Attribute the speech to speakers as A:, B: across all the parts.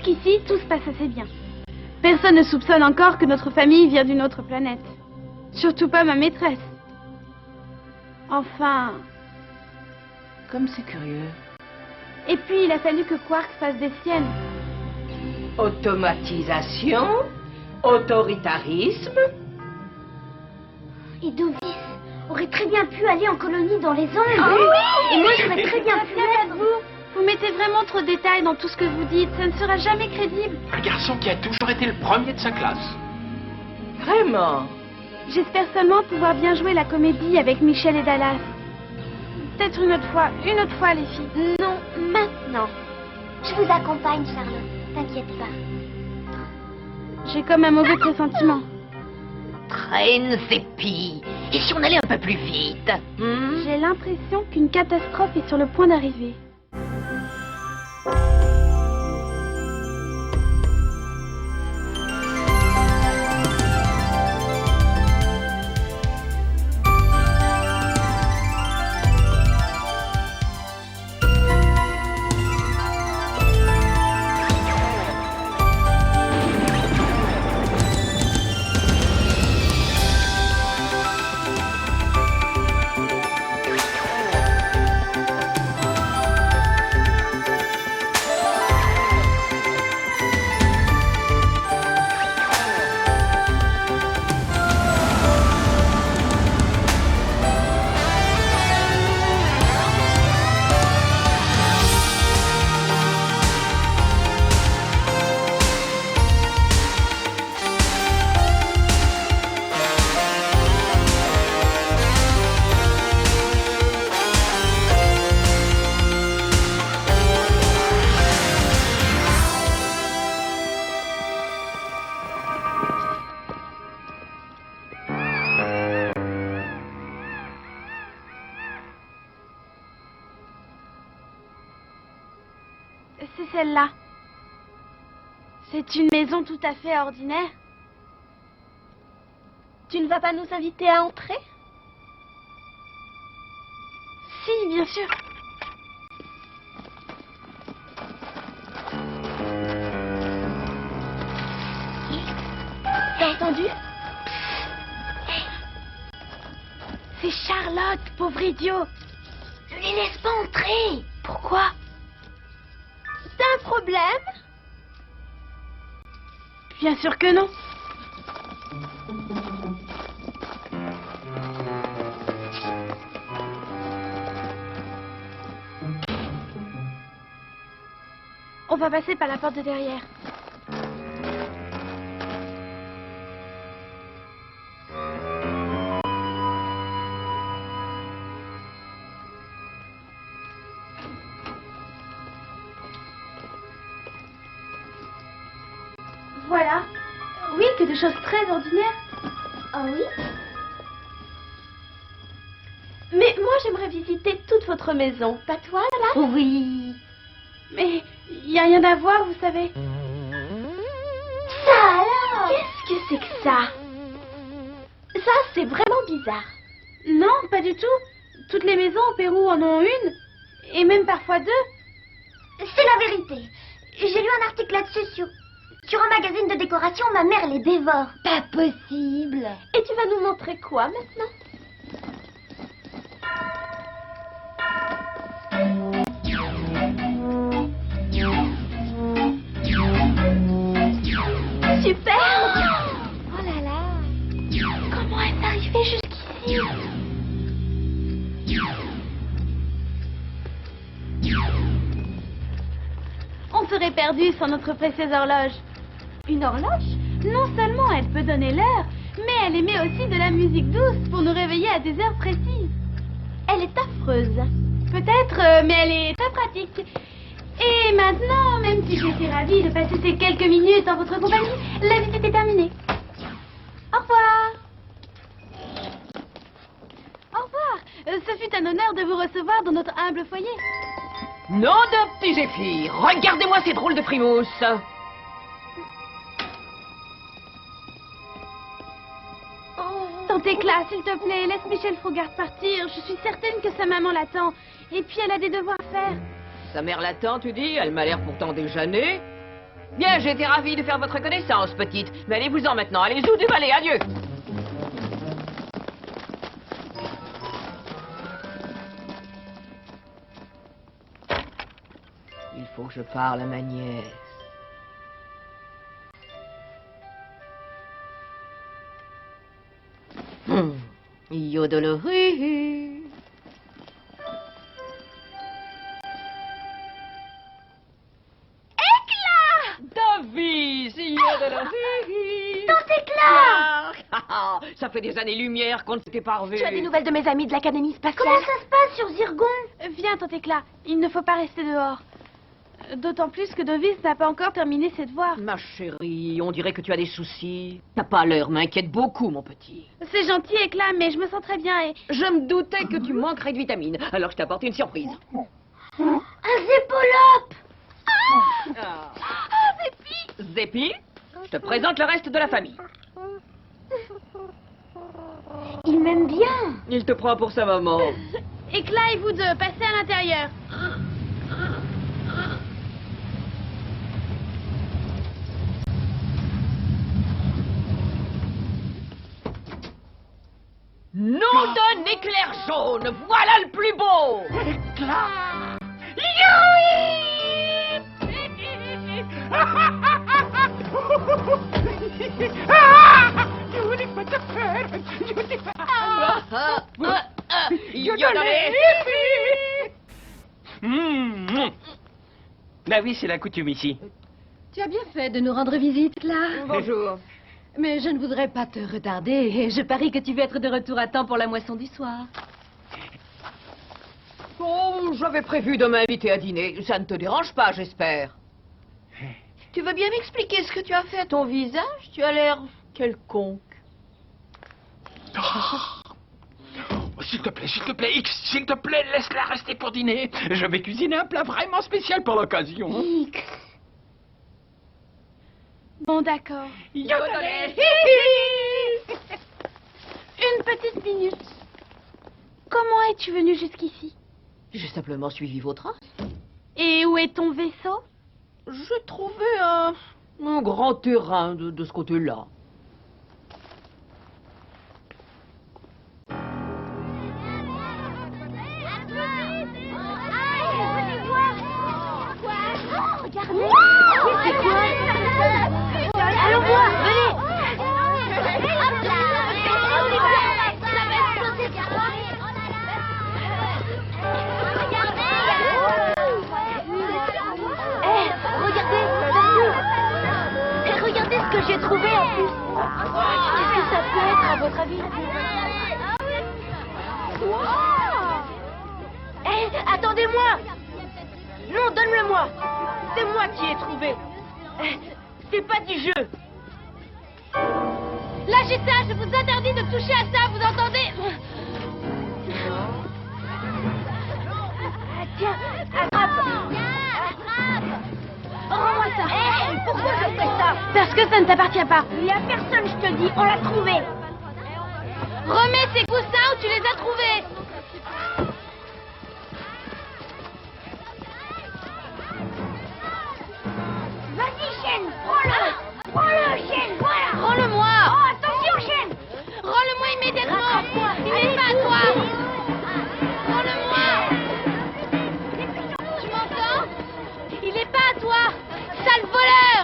A: Jusqu'ici, tout se passe assez bien. Personne ne soupçonne encore que notre famille vient d'une autre planète. Surtout pas ma maîtresse. Enfin...
B: Comme c'est curieux.
A: Et puis, il a fallu que Quark fasse des siennes.
B: Automatisation, autoritarisme.
C: Et Dovis aurait très bien pu aller en colonie dans les Andes.
A: Ah oui!
C: Et moi, j'aurais très bien pu être...
A: Vous mettez vraiment trop de détails dans tout ce que vous dites. Ça ne sera jamais crédible.
D: Un garçon qui a toujours été le premier de sa classe.
B: Vraiment?
A: J'espère seulement pouvoir bien jouer la comédie avec Michel et Dallas. Peut-être une autre fois, les filles.
C: Non, maintenant. Je vous accompagne, Charlotte. T'inquiète pas.
A: J'ai comme un mauvais pressentiment.
B: Traîne ses pilles. Et si on allait un peu plus vite?
A: J'ai l'impression qu'une catastrophe est sur le point d'arriver. C'est celle-là. C'est une maison tout à fait ordinaire.
C: Tu ne vas pas nous inviter à entrer?
A: Si, bien sûr.
C: T'as entendu?
A: C'est Charlotte, pauvre idiot.
C: Ne les laisse pas entrer.
A: Pourquoi?
C: T'as un problème?
A: Bien sûr que non. On va passer par la porte de derrière. Voilà. Oui, que de choses très ordinaires.
C: Ah oui?
A: Mais moi, j'aimerais visiter toute votre maison.
C: Pas toi, là?
A: Oui. Mais il n'y a rien à voir, vous savez.
C: Ça alors?
A: Qu'est-ce que c'est que ça?
C: Ça, c'est vraiment bizarre.
A: Non, pas du tout. Toutes les maisons au Pérou en ont une. Et même parfois deux.
C: C'est la vérité. J'ai lu un article là-dessus sur un magazine de décoration. Ma mère les dévore. Pas possible.
A: Et tu vas nous montrer quoi maintenant?
C: Super! Oh là là!
A: Comment est-ce arrivé jusqu'ici? On serait perdu sans notre précieuse horloge. Une horloge? Non seulement elle peut donner l'heure, mais elle émet aussi de la musique douce pour nous réveiller à des heures précises. Elle est affreuse. Peut-être, mais elle est très pratique. Et maintenant, même si j'étais ravie de passer ces quelques minutes en votre compagnie, la visite est terminée. Au revoir. Au revoir. Ce fut un honneur de vous recevoir dans notre humble foyer.
B: Nom de petit Zéphyr, regardez-moi ces drôles de frimousse.
A: Tante Éclat, s'il te plaît, laisse Michel Frougard partir. Je suis certaine que sa maman l'attend. Et puis elle a des devoirs à faire.
B: Sa mère l'attend, tu dis? Elle m'a l'air pourtant déjà née. Bien, j'ai été ravie de faire votre connaissance, petite. Mais allez-vous-en maintenant. Allez-y du balai. Adieu. Il faut que je parle à ma nièce. Yodelori. Davis, yodelori.
C: Dans éclat!
B: Ça fait des années-lumière qu'on ne s'était pas revus.
C: Tu as des nouvelles de mes amis de l'Académie spatiale?
A: Comment
C: ça se passe sur Zirgon?
A: Viens, ton éclat. Il ne faut pas rester dehors. D'autant plus que Dovis n'a pas encore terminé ses devoirs.
B: Ma chérie, on dirait que tu as des soucis. T'as pas l'air, m'inquiète beaucoup, mon petit.
A: C'est gentil, éclat, mais je me sens très bien et...
B: Je me doutais que tu manquerais de vitamines, alors je t'ai apporté une surprise.
C: Un Zépolope!
B: Zépi, je te présente le reste de la famille.
C: Il m'aime bien.
B: Il te prend pour sa maman.
A: Éclat et vous deux, passez à l'intérieur.
B: Nom d'un éclair jaune, voilà le plus beau.
D: Éclat! Bah oui, c'est la coutume ici.
E: Tu as bien fait de nous rendre visite, là.
B: Bonjour.
E: Mais je ne voudrais pas te retarder et je parie que tu vas être de retour à temps pour la moisson du soir.
B: Oh, j'avais prévu de m'inviter à dîner. Ça ne te dérange pas, j'espère. Tu veux bien m'expliquer ce que tu as fait à ton visage? Tu as l'air quelconque.
D: S'il te plaît, X, s'il te plaît, laisse-la rester pour dîner. Je vais cuisiner un plat vraiment spécial pour l'occasion.
C: X.
A: Bon, d'accord.
B: Yodelé.
A: Une petite minute. Comment es-tu venu jusqu'ici?
B: J'ai simplement suivi vos traces.
A: Et où est ton vaisseau?
B: J'ai trouvé un grand terrain de ce côté-là.
C: Regardez. C'est quoi? Allons voir, venez. Hop là. Ça va exploser, regardez ce que j'ai trouvé en plus. Qu'est-ce que ça peut être à votre avis? Attendez-moi. Non, donne-le-moi. C'est moi qui ai trouvé. C'est pas du jeu.
A: Lâchez ça, je vous interdis de toucher à ça, vous entendez?
C: Tiens, attrape. Rends-moi ça. Pourquoi je fais ça?
A: Parce que ça ne t'appartient pas.
C: Il y a personne, je te dis. On l'a trouvé.
A: Remets ces coussins où tu les as trouvés.
C: Vas-y, Chêne, prends-le. Prends-le, Chêne, voilà.
A: Rends-le-moi.
C: Oh, attention, Chêne.
A: Rends-le-moi immédiatement.
C: Rattrape-moi.
A: Il n'est pas à toi. Rends-le-moi. Tu m'entends? Il n'est pas à toi. Sale voleur.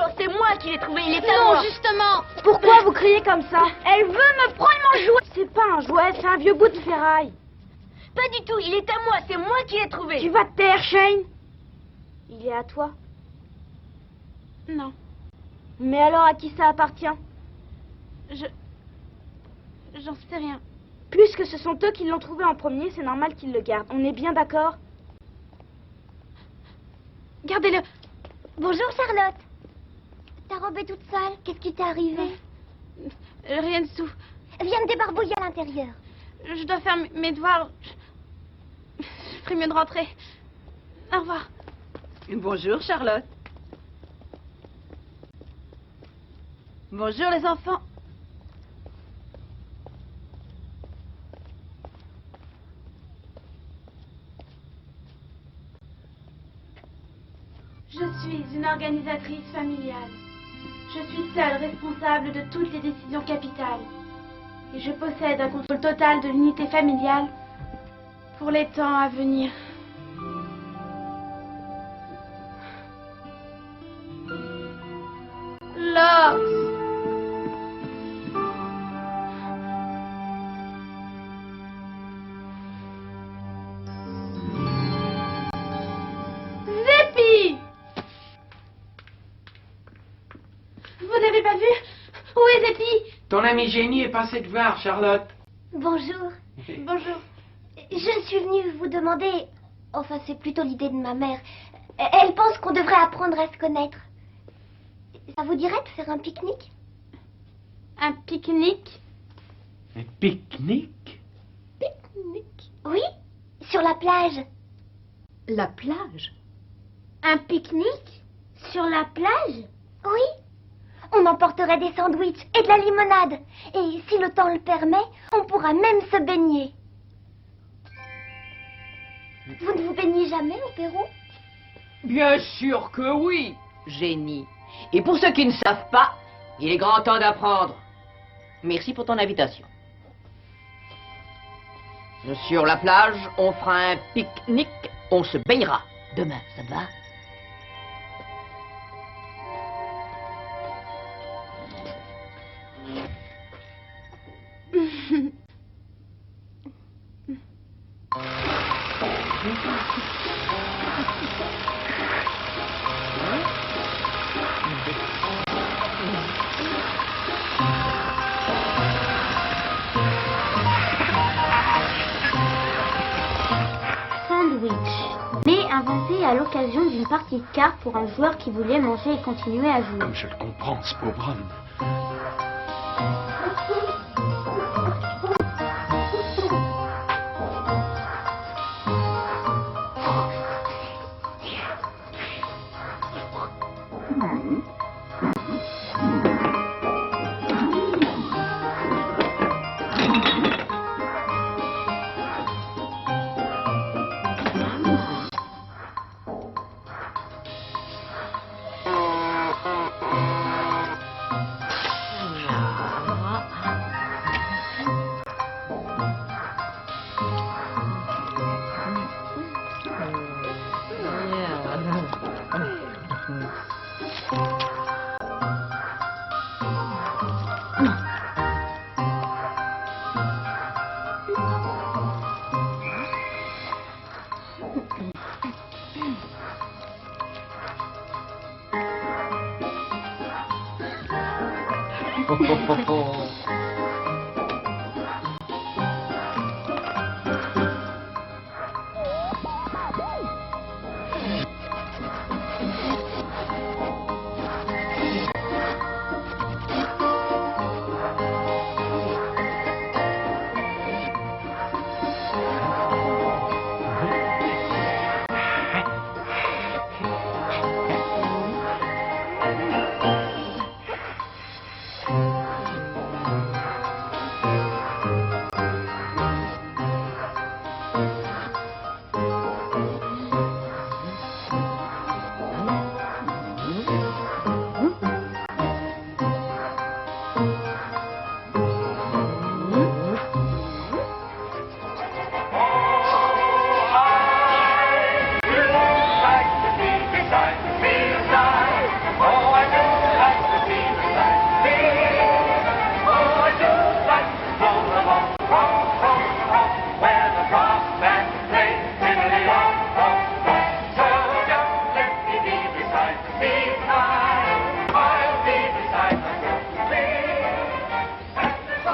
C: bonjour, c'est moi qui l'ai trouvé, il est à
A: Non,
C: moi.
A: justement.
C: Pourquoi vous criez comme ça? Elle veut me prendre mon jouet. C'est pas un jouet, c'est un vieux bout de ferraille. Pas du tout, il est à moi, c'est moi qui l'ai trouvé. Tu vas te taire, Shane. Il est à toi.
A: Non,
C: Mais alors à qui ça appartient?
A: j'en sais rien.
C: Puisque ce sont eux qui l'ont trouvé en premier, c'est normal qu'ils le gardent. On est bien d'accord?
A: Gardez-le.
C: Bonjour Charlotte. Ta robe est toute sale, qu'est-ce qui t'est arrivé?
A: Rien du tout.
C: Viens me débarbouiller à l'intérieur.
A: Je dois faire mes devoirs. Je ferais mieux de rentrer. Au revoir.
B: Bonjour, Charlotte. Bonjour, les enfants.
A: Je suis une organisatrice familiale. Je suis seule responsable de toutes les décisions capitales. Et je possède un contrôle total de l'unité familiale pour les temps à venir. Lox! Zépi! Vous n'avez pas vu? Où est Zépi?
D: Ton ami Jenny est passé te voir, Charlotte.
C: Bonjour.
A: Bonjour.
C: Je suis venue vous demander... Enfin, c'est plutôt l'idée de ma mère. Elle pense qu'on devrait apprendre à se connaître. Ça vous dirait de faire un pique-nique?
A: Un pique-nique?
D: Un pique-nique?
C: Pique-nique? Oui, sur la plage.
E: La plage?
C: Un pique-nique? Sur la plage? Oui. On emporterait des sandwichs et de la limonade. Et si le temps le permet, on pourra même se baigner. Vous ne vous baignez jamais au Pérou?
B: Bien sûr que oui, génie. Et pour ceux qui ne savent pas, il est grand temps d'apprendre. Merci pour ton invitation. Sur la plage, on fera un pique-nique, on se baignera. Demain, ça te va?
C: Sandwich. Mais inventé à l'occasion d'une partie de cartes pour un joueur qui voulait manger et continuer à jouer.
D: Comme je le comprends, ce pauvre homme.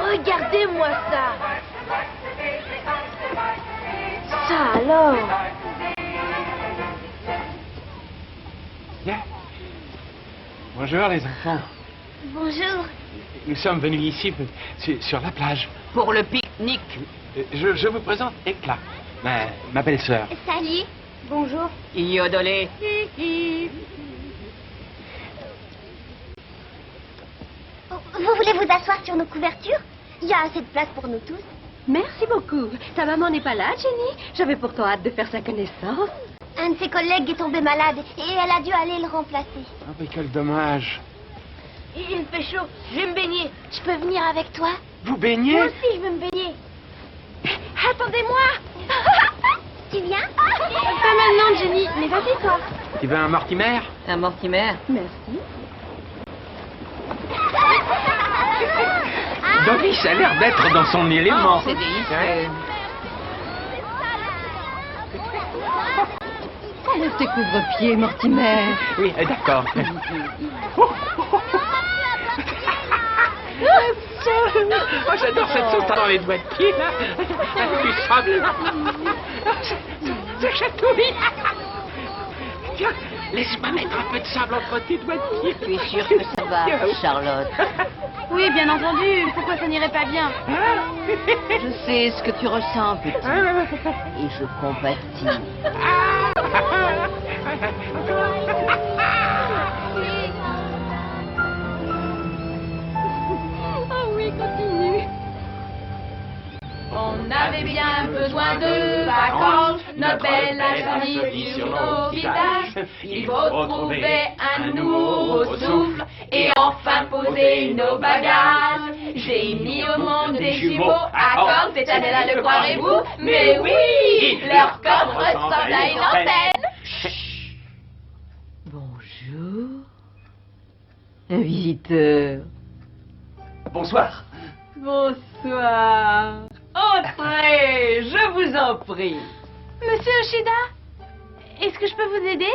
C: Regardez-moi ça. Ça alors.
D: Bien. Bonjour les enfants.
A: Bonjour.
D: Nous sommes venus ici sur la plage.
B: Pour le pique-nique.
D: Je vous présente Ekla, ma belle-sœur.
A: Salut.
C: Bonjour.
B: Iodolé.
A: Vous voulez vous asseoir sur nos couvertures? Il y a assez de place pour nous tous.
E: Merci beaucoup. Ta maman n'est pas là, Jenny? J'avais pourtant hâte de faire sa connaissance.
A: Un de ses collègues est tombé malade et elle a dû aller le remplacer.
D: Ah, mais quel dommage.
C: Il fait chaud. Je vais me baigner.
A: Je peux venir avec toi?
D: Vous baignez?
C: Moi aussi, je veux me baigner. Attendez-moi.
A: Tu viens?
C: Pas maintenant, Jenny. Mais vas-y, toi.
D: Tu veux un Mortimer?
B: Un Mortimer.
E: Merci.
D: Doris a l'air d'être dans son élément.
B: C'est délicieux.
E: Enlève tes couvre-pieds, Mortimer.
D: Oui, d'accord. Oh, j'adore cette sauce dans les doigts de pied, là. Avec du sable. Ça chatouille. Tiens, laisse-moi mettre un peu de sable entre tes doigts de pied.
B: Je suis sûre que ça va, Charlotte.
A: Oui, bien entendu. Pourquoi ça n'irait pas bien?
B: Je sais ce que tu ressens, petit. Et je compatis.
E: Oh oui, continue.
F: On avait bien besoin de vacances, notre belle jolie sur nos visages. Il faut trouver un nouveau souffle et enfin poser nos bagages. J'ai mis au monde des jumeaux à cordes, cette année-là, le croirez-vous? Mais oui, leur cordes ressemble à une antenne.
B: Bonjour. Un visiteur.
D: Bonsoir.
B: Bonsoir. Entrez, je vous en prie.
A: Monsieur Oshida, est-ce que je peux vous aider?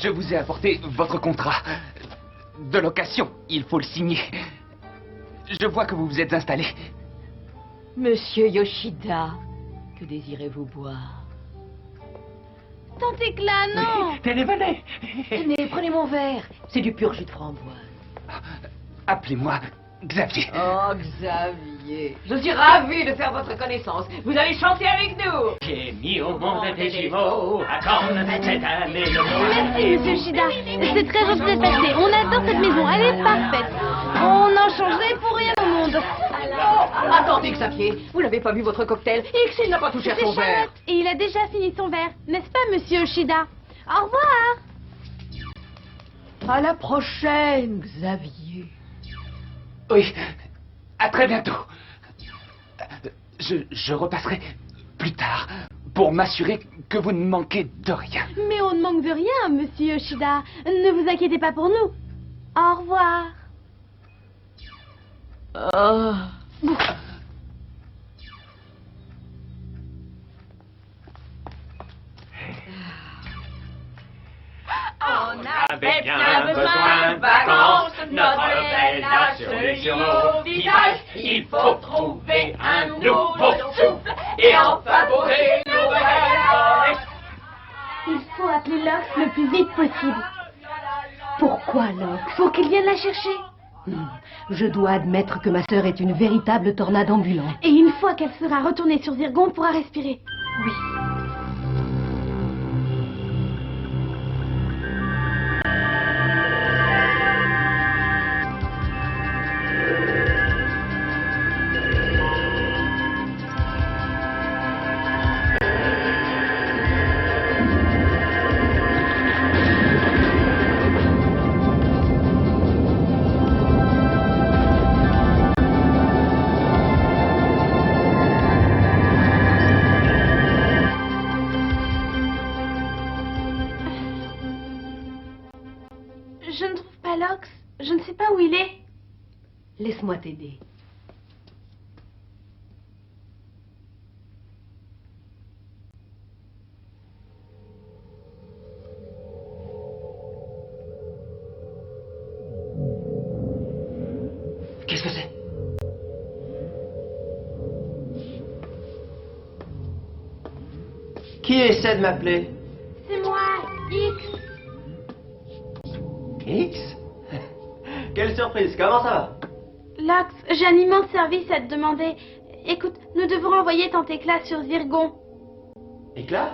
G: Je vous ai apporté votre contrat de location. Il faut le signer. Je vois que vous vous êtes installé.
B: Monsieur Yoshida, que désirez-vous boire?
A: Tante Ekla, non.
D: Tenez, venez.
B: Tenez, prenez mon verre. C'est du pur jus de framboise.
G: Appelez-moi Xavier.
B: Oh, Xavier. Je suis ravie de faire votre connaissance. Vous allez chanter avec nous.
D: J'ai mis au monde des jumeaux à cornes cette année le
A: Merci, Monsieur Oshida. C'est très représentatif. On adore cette maison. Elle est parfaite. On n'en changerait pour rien au monde.
B: Attendez, Xavier. Vous n'avez pas bu votre cocktail et Xil n'a pas touché à
A: C'est
B: son verre.
A: Charlotte. Et il a déjà fini son verre. N'est-ce pas, Monsieur Oshida? Au revoir.
B: À la prochaine, Xavier.
G: Oui, à très bientôt. Je repasserai plus tard pour m'assurer que vous ne manquez de rien.
A: Mais on ne manque de rien, Monsieur Yoshida. Ne vous inquiétez pas pour nous. Au revoir.
B: Oh.
F: On avait bien besoin de vacances, notre belle jolie sur nos visages. Il faut trouver un nouveau souffle et enfin poser nos bagages.
A: Il faut appeler Lox le plus vite possible.
E: Pourquoi, Lox?
A: Pour qu'il vienne la chercher.
E: Je dois admettre que ma sœur est une véritable tornade ambulante.
A: Et une fois qu'elle sera retournée sur Zirgon, on pourra respirer.
E: Oui.
A: Je ne trouve pas Lox. Je ne sais pas où il est.
E: Laisse-moi t'aider.
H: Qu'est-ce que c'est? Qui essaie de m'appeler?
C: C'est moi, X.
H: X? Quelle surprise, comment ça va?
A: Lox, j'ai un immense service à te demander. Écoute, nous devons envoyer Tante Éclat sur Zirgon.
H: Éclat?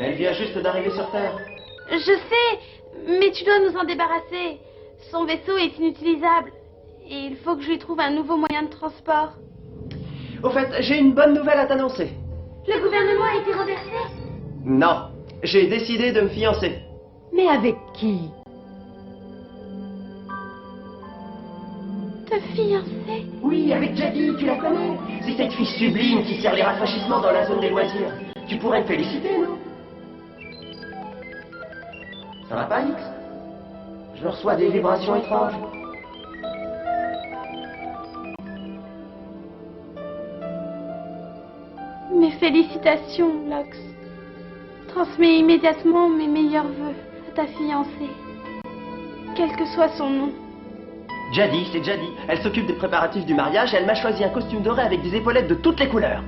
H: Mais elle vient juste d'arriver sur Terre.
A: Je sais, mais tu dois nous en débarrasser. Son vaisseau est inutilisable. Et il faut que je lui trouve un nouveau moyen de transport.
H: Au fait, j'ai une bonne nouvelle à t'annoncer.
A: Le gouvernement a été renversé?
H: Non, j'ai décidé de me fiancer.
E: Mais avec qui?
A: Te fiancer?
H: Oui, avec Jadi, tu la connais. C'est cette fille sublime qui sert les rafraîchissements dans la zone des loisirs. Tu pourrais me féliciter, non? Ça va pas, X? Je reçois des vibrations étranges.
A: Mes félicitations, Lox. Transmets immédiatement mes meilleurs vœux à ta fiancée. Quel que soit son nom.
H: Jadi, c'est Jadi. Elle s'occupe des préparatifs du mariage et elle m'a choisi un costume doré avec des épaulettes de toutes les couleurs.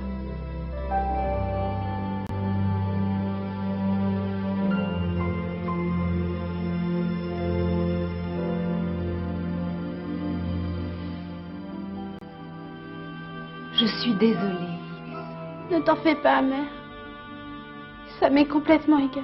E: Je suis désolée.
A: Ne t'en fais pas, mère. Ça m'est complètement égal.